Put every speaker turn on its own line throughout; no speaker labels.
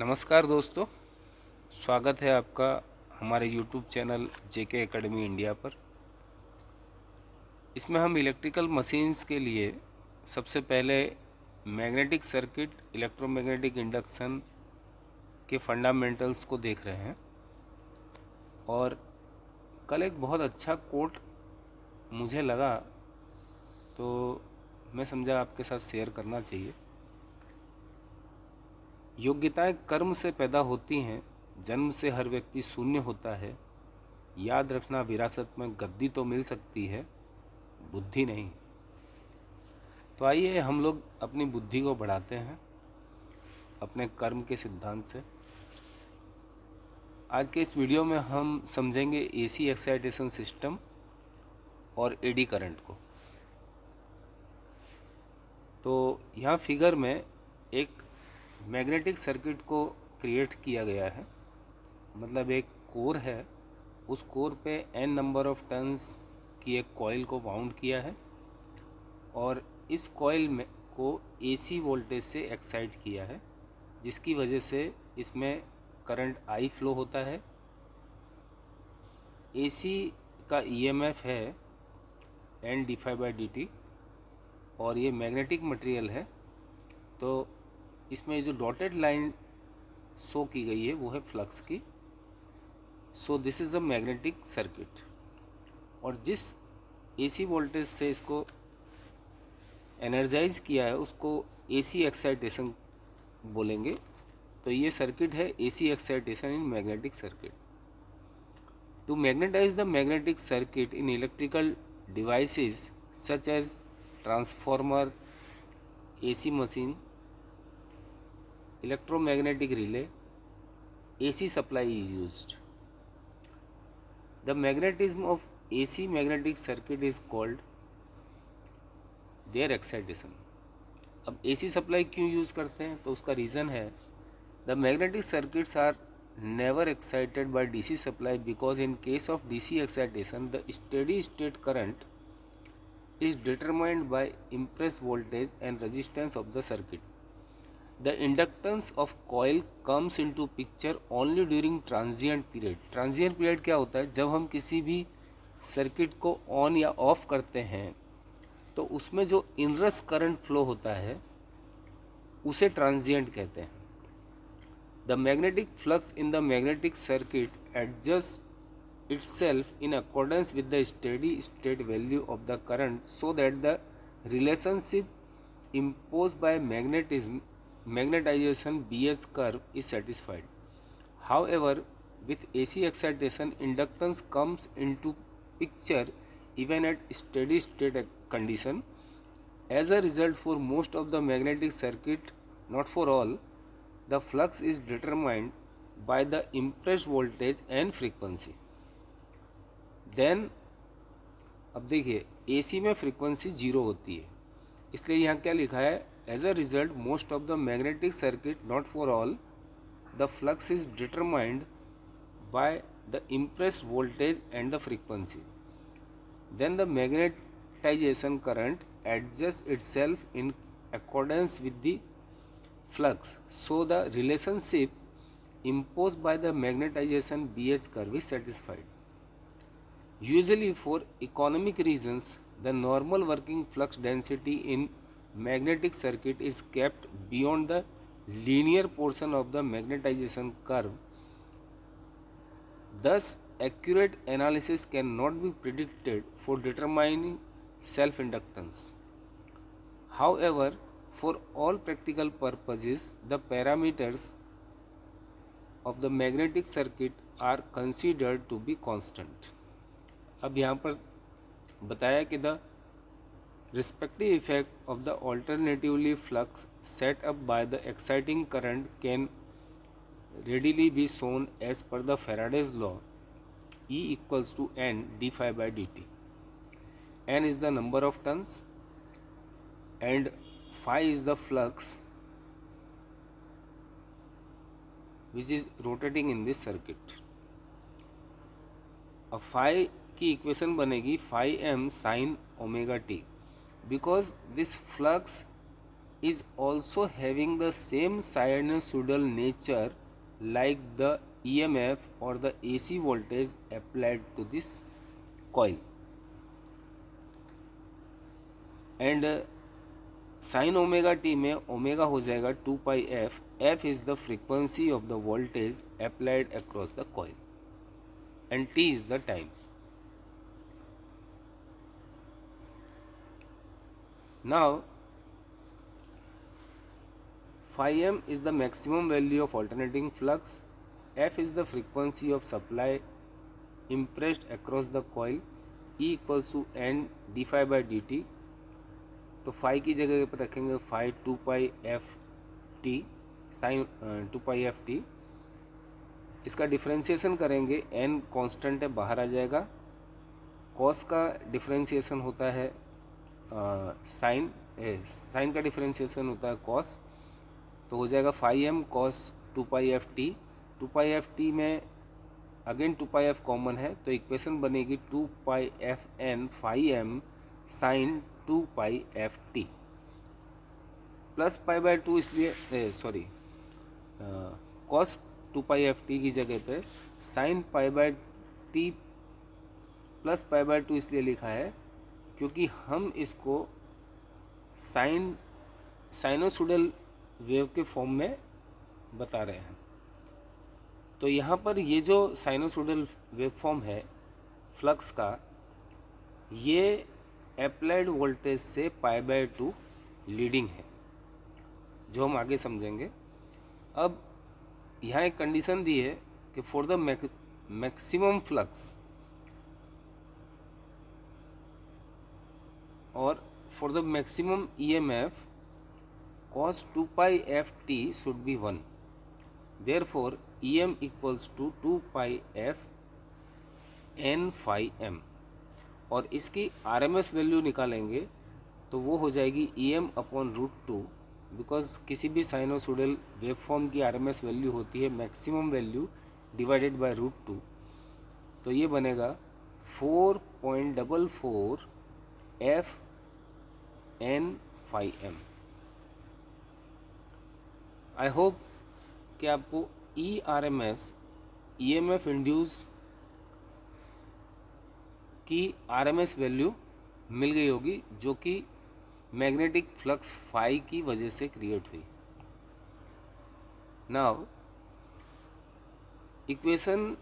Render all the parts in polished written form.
नमस्कार दोस्तों, स्वागत है आपका हमारे YouTube चैनल जेके एकेडमी इंडिया पर। इसमें हम इलेक्ट्रिकल मशीन्स के लिए सबसे पहले मैग्नेटिक सर्किट, इलेक्ट्रोमैग्नेटिक इंडक्शन के फंडामेंटल्स को देख रहे हैं। और कल एक बहुत अच्छा कोट मुझे लगा तो मैं समझा आपके साथ शेयर करना चाहिए। योग्यताएं कर्म से पैदा होती हैं, जन्म से हर व्यक्ति शून्य होता है। याद रखना, विरासत में गद्दी तो मिल सकती है, बुद्धि नहीं। तो आइए हम लोग अपनी बुद्धि को बढ़ाते हैं अपने कर्म के सिद्धांत से। आज के इस वीडियो में हम समझेंगे एसी एक्साइटेशन सिस्टम और एडी करंट को। तो यहाँ फिगर में एक मैग्नेटिक सर्किट को क्रिएट किया गया है। मतलब एक कोर है, उस कोर पे n नंबर ऑफ टर्न्स की एक कॉइल को वाउंड किया है और इस कॉइल में को एसी वोल्टेज से एक्साइट किया है, जिसकी वजह से इसमें करंट I फ्लो होता है। एसी का EMF है n d∅dt और ये मैग्नेटिक मटेरियल है। तो इसमें जो डॉटेड लाइन शो की गई है वो है फ्लक्स की। So this is a magnetic circuit. और जिस एसी वोल्टेज से इसको एनर्जाइज किया है उसको एसी एक्साइटेशन बोलेंगे। तो ये सर्किट है AC excitation in magnetic circuit. To magnetize the magnetic circuit in electrical devices such as transformer, AC machine, electromagnetic relay, AC supply is used. The magnetism of AC magnetic circuit is called their excitation. अब AC supply क्यों use करते हैं तो उसका reason है the magnetic circuits are never excited by DC supply because in case of DC excitation the steady state current is determined by impulse voltage and resistance of the circuit. The inductance of coil comes into picture only during transient period. Transient period क्या होता है? जब हम किसी भी circuit को on या of करते हैं तो उसमें जो इनरस करंट फ्लो होता है उसे ट्रांजिएंट कहते हैं। The magnetic flux in the magnetic circuit adjust itself in accordance with the steady state value of the current so that the relationship imposed by magnetization BH curve is satisfied. However, with AC excitation, inductance comes into picture even at steady state condition. As a result, for most of the magnetic circuit, not for all, the flux is determined by the impressed voltage and frequency. Then अब देखिए AC में frequency 0 होती है, इसलिए यहाँ क्या लिखा है? As a result, most of the magnetic circuit, not for all, the flux is determined by the impressed voltage and the frequency. Then the magnetization current adjusts itself in accordance with the flux. So the relationship imposed by the magnetization BH curve is satisfied. Usually for economic reasons, the normal working flux density in magnetic circuit is kept beyond the linear portion of the magnetization curve. Thus, accurate analysis cannot be predicted for determining self-inductance. However, for all practical purposes, the parameters of the magnetic circuit are considered to be constant. अब यहाँ पर बताया कि the respective effect of the alternatively flux set up by the exciting current can readily be shown as per the Faraday's law. E equals to n d∅dt. N is the number of turns and phi is the flux which is rotating in this circuit. अब phi की equation बनेगी phi m sin omega t, because this flux is also having the same sinusoidal nature like the EMF or the AC voltage applied to this coil. And sin omega t में omega हो जाएगा 2 pi F. F is the frequency of the voltage applied across the coil and t is the time. Now phi m is the maximum value of alternating flux, f is the frequency of supply impressed across the coil, E equals to n d phi by dt. तो phi की जगह पर रखेंगे phi 2 pi f t sin 2 pi f t. इसका differentiation करेंगे, n constant है बाहर आ जाएगा. कॉस का डिफ्रेंशिएशन होता है साइन का डिफ्रेंशिएशन होता है कॉस. तो हो जाएगा phi m cos 2 pi f t. 2 pi f t में अगेन 2 पाई एफ कॉमन है, तो इक्वेशन बनेगी 2 pi f n phi m sine 2 pi f t plus pi by 2, इसलिए sorry cos 2 pi f t की जगह पे sine pi by t plus pi by 2 इसलिए लिखा है क्योंकि हम इसको साइनोसोडल वेव के फॉर्म में बता रहे हैं. तो यहाँ पर ये जो साइनोसोडल वेव फॉर्म है फ्लक्स का, ये अप्लाइड वोल्टेज से पाई बाय 2 लीडिंग है, जो हम आगे समझेंगे. अब यहाँ एक कंडीशन दी है कि फॉर द मैक्सिमम फ्लक्स और for the maximum EMF cos 2 pi f t should be 1. Therefore EM equals to 2 pi f n phi m. और इसकी RMS वैल्यू निकालेंगे तो वो हो जाएगी EM अपॉन √2, बिकॉज किसी भी साइनोसोडल वेव फॉर्म की RMS वैल्यू होती है मैक्सिमम वैल्यू डिवाइडेड बाय √2. तो ये बनेगा 4.44 f n phi m. I hope कि आपको ERMS EMF इंड्यूस की RMS वैल्यू मिल गई होगी, जो कि मैग्नेटिक फ्लक्स फाई की वजह से क्रिएट हुई. Now equation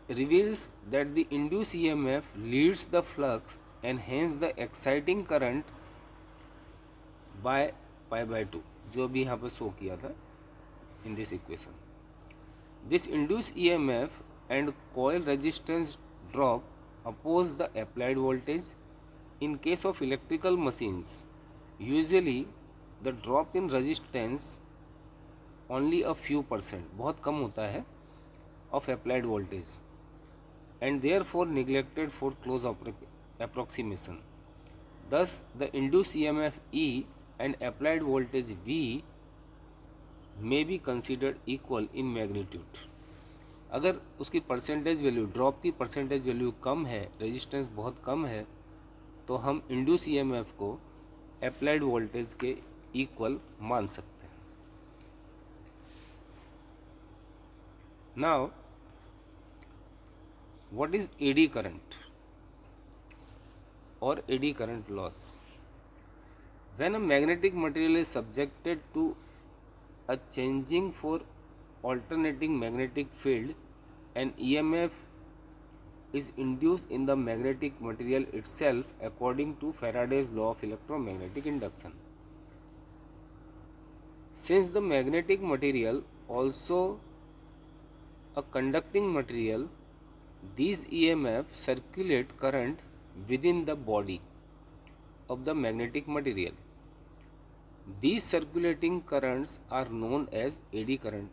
reveals that the induced EMF leads the flux and hence the exciting current by pi by 2, जो भी यहाँ पर शो किया था in this equation. This induced EMF and coil resistance drop oppose the applied voltage. In case of electrical machines, usually the drop in resistance only a few %, बहुत कम होता है, of applied voltage and therefore neglected for close approximation. Thus the induced EMF E and applied voltage V may be considered equal in magnitude. अगर उसकी percentage value, drop की percentage value कम है, resistance बहुत कम है, तो हम इंड्यूस EMF को अप्लाइड वोल्टेज के इक्वल मान सकते हैं. Now what is eddy current और eddy current loss? When a magnetic material is subjected to a changing for alternating magnetic field, and EMF is induced in the magnetic material itself according to Faraday's law of electromagnetic induction. Since the magnetic material also a conducting material, these EMF circulate current within the body of the magnetic material. These circulating currents are known as eddy current.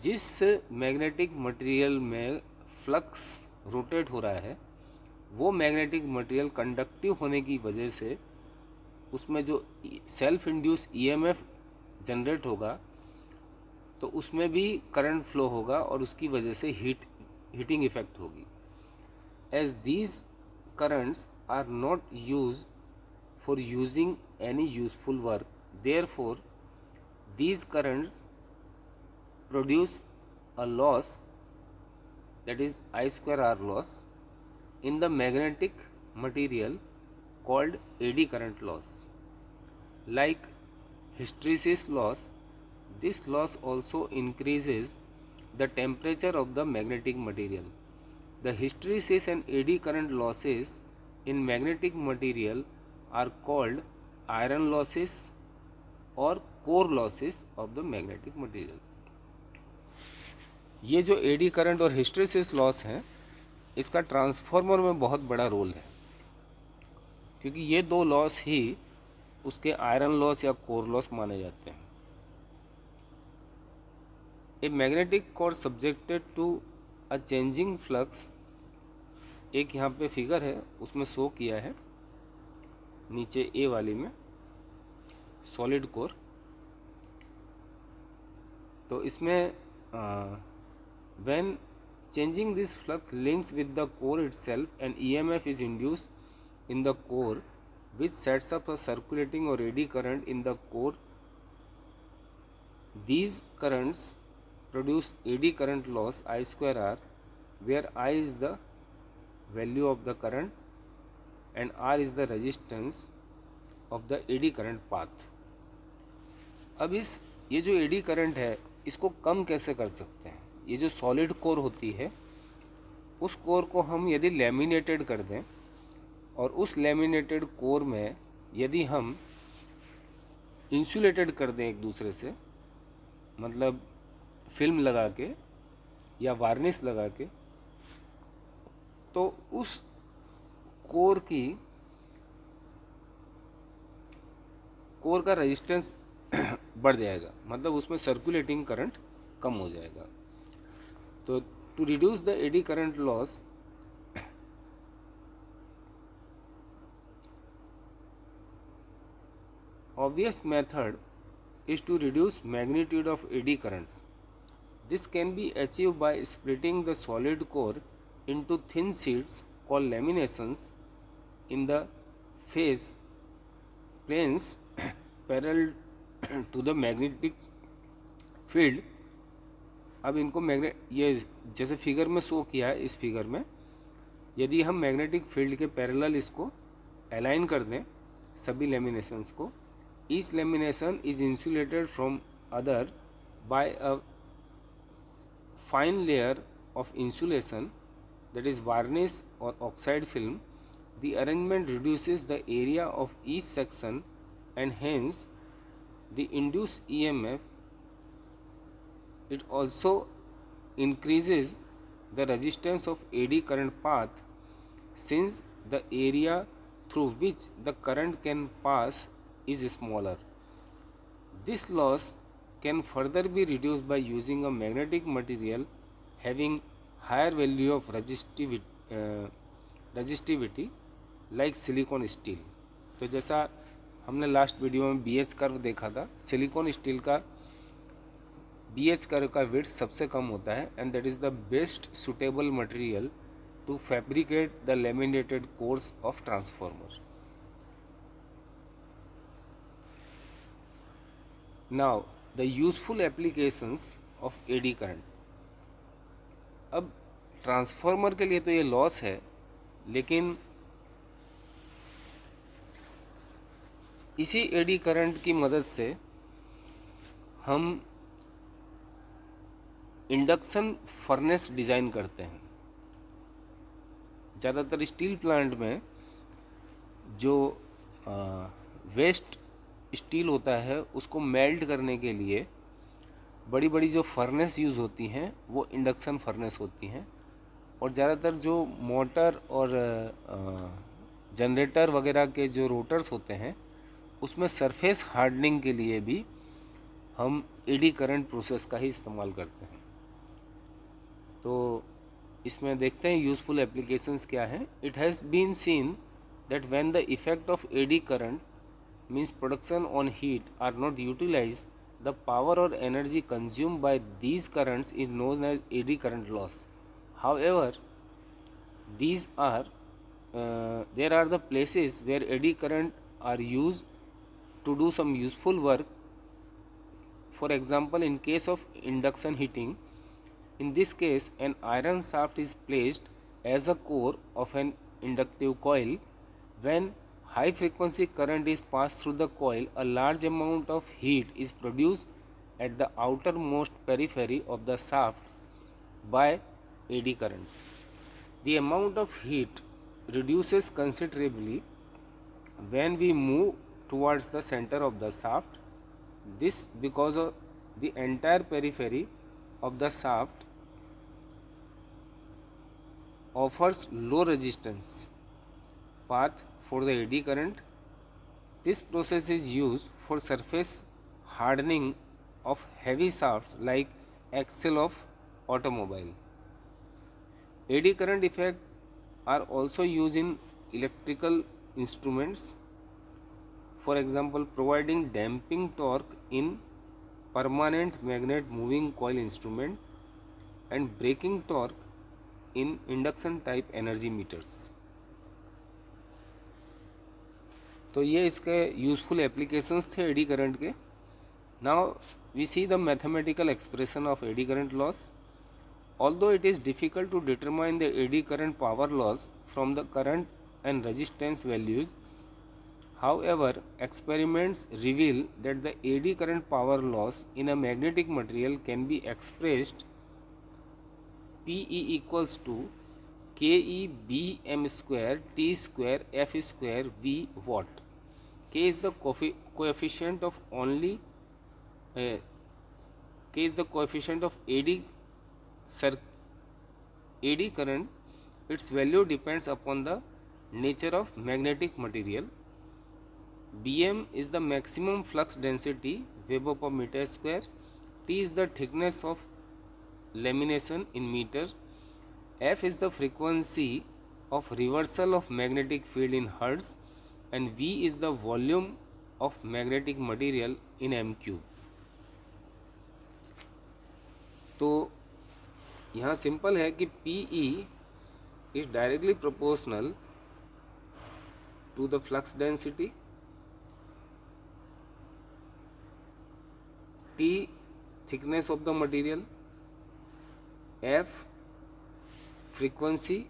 जिस magnetic material में flux rotate हो रहा है, वो magnetic material conductive होने की वजह से उसमें जो सेल्फ इंड्यूस EMF जनरेट होगा, तो उसमें भी करंट फ्लो होगा और उसकी वजह से हीटिंग इफेक्ट होगी. As these currents are not used for using any useful work. Therefore, these currents produce a loss, that is I square R loss, in the magnetic material called eddy current loss. Like hysteresis loss, this loss also increases the temperature of the magnetic material. The hysteresis and eddy current losses in magnetic material are called iron losses or core losses of the magnetic material. ये जो AD current और hysteresis loss है, इसका transformer में बहुत बड़ा role है, क्योंकि ये दो लॉस ही उसके आयरन लॉस या कोर लॉस माने जाते हैं. A magnetic core subjected to a changing flux, एक यहाँ पे फिगर है उसमें शो किया है नीचे ए वाली में सॉलिड कोर. तो इसमें when changing this flux links with the core itself, an EMF is induced in the core which sets up a circulating or eddy current in the core. These currents produce eddy current loss I square R, where I is the value of the current and R is the resistance of the eddy current path. अब ये जो eddy current है इसको कम कैसे कर सकते हैं? ये जो सॉलिड कोर होती है उस कोर को हम यदि लैमिनेटेड कर दें और उस लैमिनेटेड कोर में यदि हम इंसुलेटेड कर दें एक दूसरे से, मतलब फिल्म लगा के या वार्निश लगा के, तो उस कोर का रेजिस्टेंस बढ़ जाएगा, मतलब उसमें सर्कुलेटिंग करंट कम हो जाएगा. तो to reduce the eddy current loss, obvious method is to reduce magnitude of eddy currents. This can be achieved by splitting the solid core into thin sheets called laminations in the phase planes parallel to the magnetic field. अब इनको ये जैसे figure में show किया है, इस figure में यदि हम मैग्नेटिक फील्ड के पैरेलल इसको अलाइन कर दें सभी लेमिनेशंस को, each lamination is insulated from other by a fine layer of insulation, that is varnish और oxide film. The arrangement reduces the area of each section and hence the induced EMF. It also increases the resistance of eddy current path, since the area through which the current can pass is smaller. This loss can further be reduced by using a magnetic material having higher value of resistivity like silicon steel. तो जैसा हमने last video में BH curve देखा था, silicon steel का BH curve का width सबसे कम होता है, and that is the best suitable material to fabricate the laminated cores of transformer. Now the useful applications of eddy current. अब ट्रांसफार्मर के लिए तो ये लॉस है, लेकिन इसी एडी करंट की मदद से हम इंडक्शन फर्नेस डिज़ाइन करते हैं. ज़्यादातर स्टील प्लांट में जो वेस्ट स्टील होता है उसको मेल्ट करने के लिए बड़ी बड़ी जो फर्नेस यूज़ होती हैं वो इंडक्शन फर्नेस होती हैं. और ज़्यादातर जो मोटर और जनरेटर वगैरह के जो रोटर्स होते हैं उसमें सरफेस हार्डनिंग के लिए भी हम एडी करंट प्रोसेस का ही इस्तेमाल करते हैं. तो इसमें देखते हैं यूज़फुल एप्लीकेशंस क्या हैं. It has been seen that when the effect of eddy current means production on heat are not utilize, the power और energy consumed by these currents is known as eddy current loss. However these are there are the places where eddy current are used to do some useful work. For example, in case of induction heating, in this case an iron shaft is placed as a core of an inductive coil. When high frequency current is passed through the coil, a large amount of heat is produced at the outermost periphery of the shaft by eddy currents. The amount of heat reduces considerably when we move towards the center of the shaft. This because of the entire periphery of the shaft offers low resistance path for the eddy current. This process is used for surface hardening of heavy shafts like axle of automobile. Eddy current effect are also used in electrical instruments. For example, providing damping torque in permanent magnet moving coil instrument and braking torque in induction type energy meters. तो ये इसके useful applications थे eddy current के. Now we see the mathematical expression of eddy current loss. Although it is difficult to determine the eddy current power loss from the current and resistance values, however, experiments reveal that the eddy current power loss in a magnetic material can be expressed Pe equals to KE square T square F square V watt. K is the coefficient of eddy current. Its value depends upon the nature of magnetic material. Bm is the maximum flux density Weber per meter square. T is the thickness of lamination in meter. F is the frequency of reversal of magnetic field in hertz, and V is the volume of magnetic material in m cube. तो यहाँ simple है कि PE is directly proportional to the flux density, T thickness of the material, F frequency,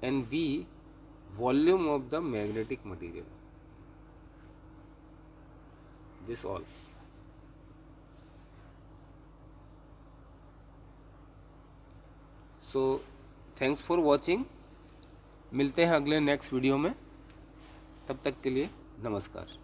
and V volume of the magnetic material. This all. So thanks for watching. मिलते हैं अगले next video में. तब तक के लिए नमस्कार.